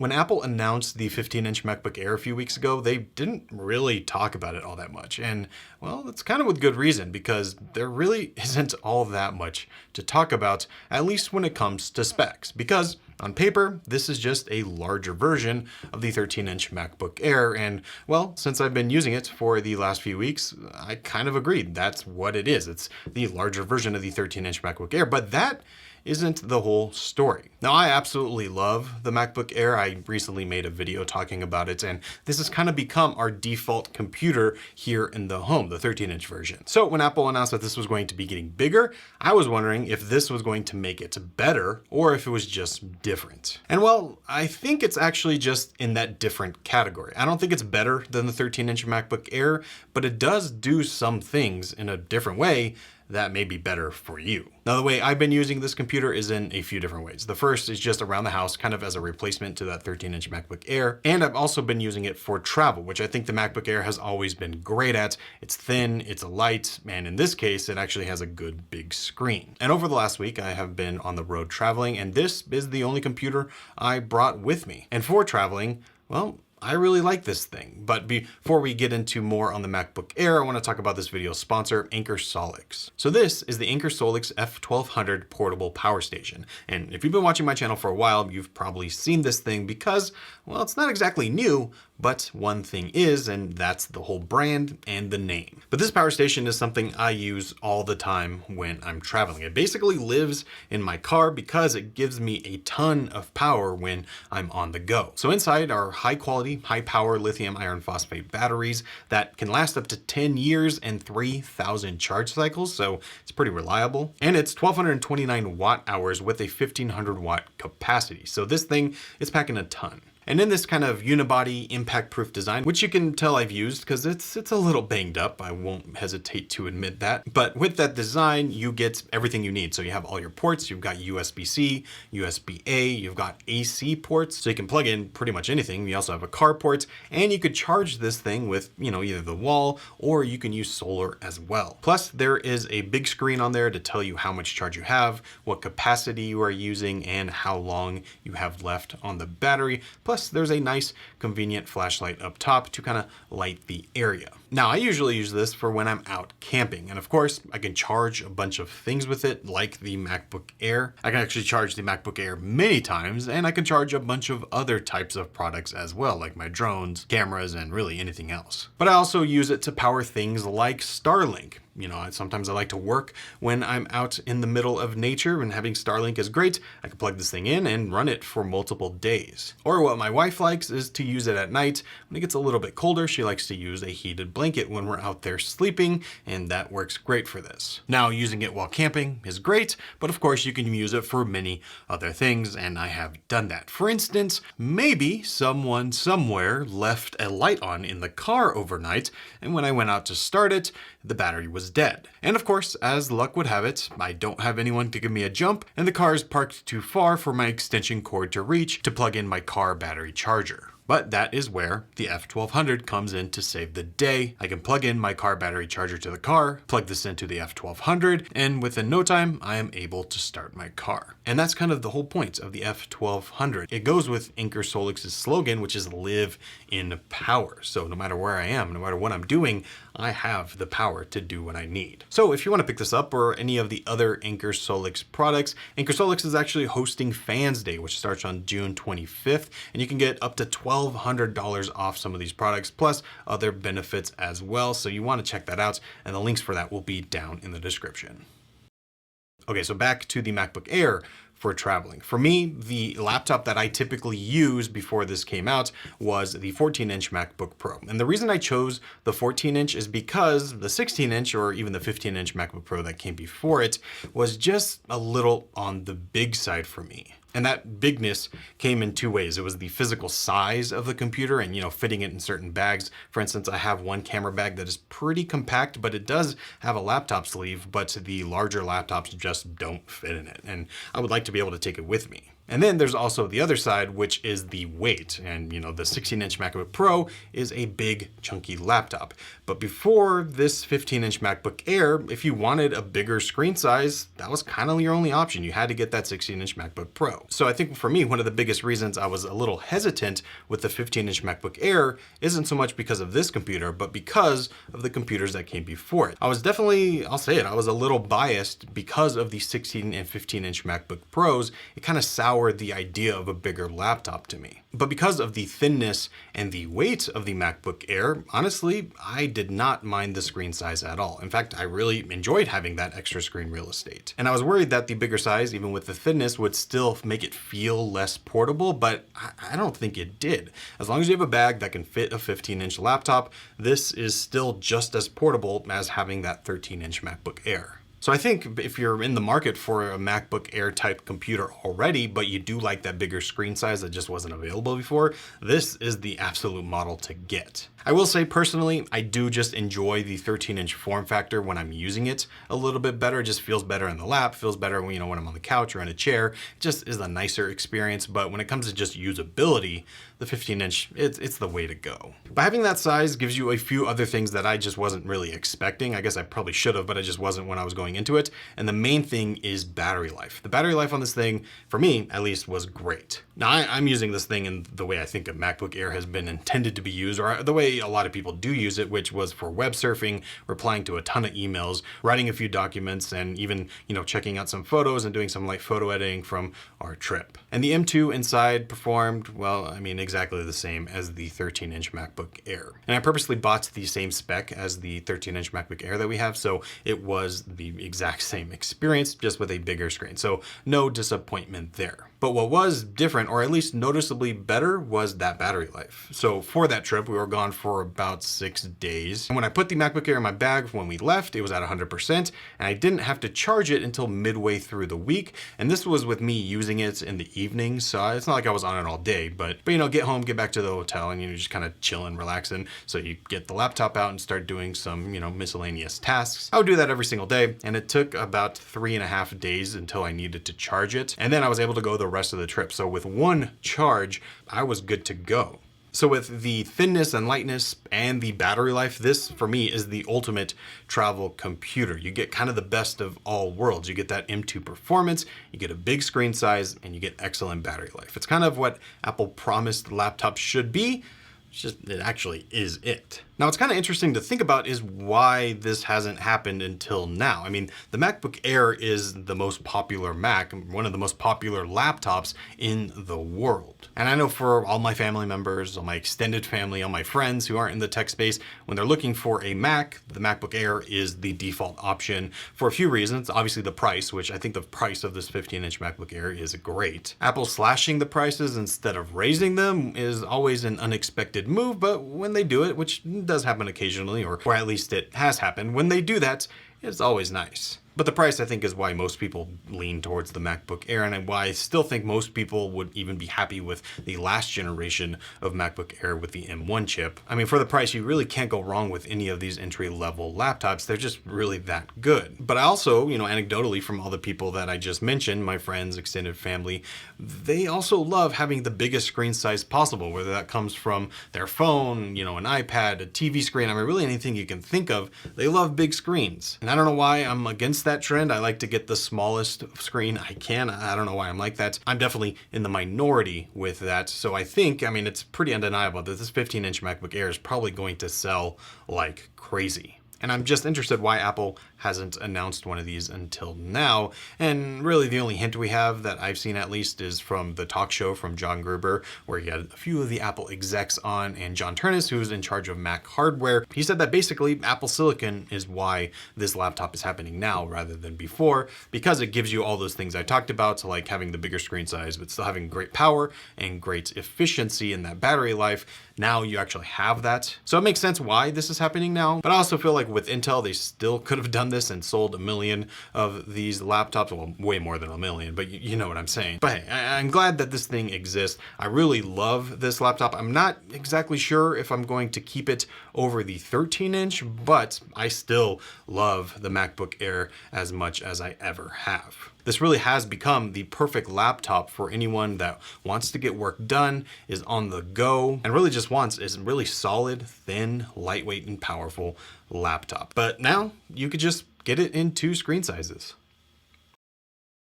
When Apple announced the 15-inch MacBook Air a few weeks ago, they didn't really talk about it all that much. And well, that's kind of with good reason, because there really isn't all that much to talk about, at least when it comes to specs. Because on paper, this is just a larger version of the 13-inch MacBook Air. And well, since I've been using it for the last few weeks, I kind of agreed that's what it is. It's the larger version of the 13-inch MacBook Air, but that isn't the whole story. Now, I absolutely love the MacBook Air. I recently made a video talking about it, and this has kind of become our default computer here in the home, the 13-inch version. So when Apple announced that this was going to be getting bigger, I was wondering if this was going to make it better or if it was just different. And well, I think it's actually just in that different category. I don't think it's better than the 13-inch MacBook Air, but it does do some things in a different way that may be better for you. Now, the way I've been using this computer is in a few different ways. The first is just around the house, kind of as a replacement to that 13-inch MacBook Air. And I've also been using it for travel, which I think the MacBook Air has always been great at. It's thin, it's light, and in this case, it actually has a good big screen. And over the last week, I have been on the road traveling, and this is the only computer I brought with me. And for traveling, well, I really like this thing. But before we get into more on the MacBook Air, I want to talk about this video's sponsor, Anker SOLIX. So this is the Anker SOLIX F1200 portable power station. And if you've been watching my channel for a while, you've probably seen this thing because, well, it's not exactly new, but one thing is, and that's the whole brand and the name. But this power station is something I use all the time when I'm traveling. It basically lives in my car because it gives me a ton of power when I'm on the go. So inside are high quality, high power lithium iron phosphate batteries that can last up to 10 years and 3,000 charge cycles. So it's pretty reliable. And it's 1,229 watt hours with a 1,500 watt capacity. So this thing is packing a ton. And in this kind of unibody impact-proof design, which you can tell I've used because it's a little banged up, I won't hesitate to admit that. But with that design, you get everything you need. So you have all your ports, you've got USB-C, USB-A, you've got AC ports, so you can plug in pretty much anything. You also have a car port, and you could charge this thing with, either the wall or you can use solar as well. Plus, there is a big screen on there to tell you how much charge you have, what capacity you are using, and how long you have left on the battery. Plus, there's a nice convenient flashlight up top to kind of light the area. Now, I usually use this for when I'm out camping. And of course, I can charge a bunch of things with it, like the MacBook Air. I can actually charge the MacBook Air many times, and I can charge a bunch of other types of products as well, like my drones, cameras, and really anything else. But I also use it to power things like Starlink. Sometimes I like to work when I'm out in the middle of nature, and having Starlink is great. I can plug this thing in and run it for multiple days. Or what my wife likes is to use it at night. When it gets a little bit colder, she likes to use a heated blanket when we're out there sleeping, and that works great for this. Now, using it while camping is great, but of course you can use it for many other things, and I have done that. For instance, maybe someone somewhere left a light on in the car overnight, and when I went out to start it, the battery was dead. And of course, as luck would have it, I don't have anyone to give me a jump, and the car is parked too far for my extension cord to reach to plug in my car battery charger. But that is where the F1200 comes in to save the day. I can plug in my car battery charger to the car, plug this into the F1200, and within no time, I am able to start my car. And that's kind of the whole point of the F1200. It goes with Anker SOLIX's slogan, which is live in power. So no matter where I am, no matter what I'm doing, I have the power to do what I need. So if you want to pick this up or any of the other Anker SOLIX products, Anker SOLIX is actually hosting Fans Day, which starts on June 25th, and you can get up to $1,200 off some of these products, plus other benefits as well. So you want to check that out, and the links for that will be down in the description. Okay, so back to the MacBook Air for traveling. For me, the laptop that I typically use before this came out was the 14-inch MacBook Pro. And the reason I chose the 14-inch is because the 16-inch or even the 15-inch MacBook Pro that came before it was just a little on the big side for me. And that bigness came in two ways. It was the physical size of the computer and, fitting it in certain bags. For instance, I have one camera bag that is pretty compact, but it does have a laptop sleeve, but the larger laptops just don't fit in it. And I would like to be able to take it with me. And then there's also the other side, which is the weight. And the 16-inch MacBook Pro is a big, chunky laptop. But before this 15-inch MacBook Air, if you wanted a bigger screen size, that was kind of your only option. You had to get that 16-inch MacBook Pro. So I think for me, one of the biggest reasons I was a little hesitant with the 15-inch MacBook Air isn't so much because of this computer, but because of the computers that came before it. I was definitely, I'll say it, I was a little biased because of the 16 and 15-inch MacBook Pros. It kind of soured the idea of a bigger laptop to me. But because of the thinness and the weight of the MacBook Air, honestly, I did not mind the screen size at all. In fact, I really enjoyed having that extra screen real estate. And I was worried that the bigger size, even with the thinness, would still make it feel less portable, but I don't think it did. As long as you have a bag that can fit a 15-inch laptop, this is still just as portable as having that 13-inch MacBook Air. So I think if you're in the market for a MacBook Air type computer already, but you do like that bigger screen size that just wasn't available before, this is the absolute model to get. I will say personally, I do just enjoy the 13-inch form factor when I'm using it a little bit better. It just feels better in the lap, feels better when, when I'm on the couch or in a chair. It just is a nicer experience. But when it comes to just usability, the 15-inch, it's the way to go. But having that size gives you a few other things that I just wasn't really expecting. I guess I probably should have, but I just wasn't when I was going into it. And the main thing is battery life. The battery life on this thing, for me at least, was great. Now I'm using this thing in the way I think a MacBook Air has been intended to be used, or the way a lot of people do use it, which was for web surfing, replying to a ton of emails, writing a few documents, and even, checking out some photos and doing some light photo editing from our trip. And the M2 inside performed, well, I mean, exactly the same as the 13-inch MacBook Air. And I purposely bought the same spec as the 13-inch MacBook Air that we have, so it was the exact same experience, just with a bigger screen. So no disappointment there. But what was different, or at least noticeably better, was that battery life. So for that trip, we were gone for about 6 days. And when I put the MacBook Air in my bag when we left, it was at 100%, and I didn't have to charge it until midway through the week. And this was with me using it in the evenings, so it's not like I was on it all day, but get home, get back to the hotel, and just kind of chilling, relaxing. So you get the laptop out and start doing some, miscellaneous tasks. I would do that every single day, and it took about 3.5 days until I needed to charge it. And then I was able to go the rest of the trip. So with one charge, I was good to go. So with the thinness and lightness and the battery life, this for me is the ultimate travel computer. You get kind of the best of all worlds. You get that M2 performance, you get a big screen size, and you get excellent battery life. It's kind of what Apple promised laptops should be. It actually is it. Now, what's kind of interesting to think about is why this hasn't happened until now. I mean, the MacBook Air is the most popular Mac, one of the most popular laptops in the world. And I know for all my family members, all my extended family, all my friends who aren't in the tech space, when they're looking for a Mac, the MacBook Air is the default option for a few reasons. Obviously the price, which I think the price of this 15-inch MacBook Air is great. Apple slashing the prices instead of raising them is always an unexpected move, but when they do it, which does happen occasionally, or at least it has happened, when they do that, it's always nice. But the price, I think, is why most people lean towards the MacBook Air, and why I still think most people would even be happy with the last generation of MacBook Air with the M1 chip. I mean, for the price, you really can't go wrong with any of these entry-level laptops. They're just really that good. But I also, anecdotally from all the people that I just mentioned, my friends, extended family, they also love having the biggest screen size possible, whether that comes from their phone, an iPad, a TV screen, I mean, really anything you can think of. They love big screens. And I don't know why I'm against that trend. I like to get the smallest screen I can. I don't know why I'm like that. I'm definitely in the minority with that. So I think, it's pretty undeniable that this 15-inch MacBook Air is probably going to sell like crazy. And I'm just interested why Apple hasn't announced one of these until now. And really the only hint we have that I've seen at least is from the talk show from John Gruber, where he had a few of the Apple execs on, and John Turnus, who's in charge of Mac hardware. He said that basically Apple Silicon is why this laptop is happening now rather than before, because it gives you all those things I talked about, so like having the bigger screen size, but still having great power and great efficiency in that battery life. Now you actually have that. So it makes sense why this is happening now. But I also feel like with Intel, they still could have done this and sold 1 million of these laptops. Well, way more than 1 million, but you know what I'm saying. But hey, I'm glad that this thing exists. I really love this laptop. I'm not exactly sure if I'm going to keep it over the 13-inch, but I still love the MacBook Air as much as I ever have. This really has become the perfect laptop for anyone that wants to get work done, is on the go, and really just wants a really solid, thin, lightweight, and powerful laptop. But now you could just get it in 2 screen sizes.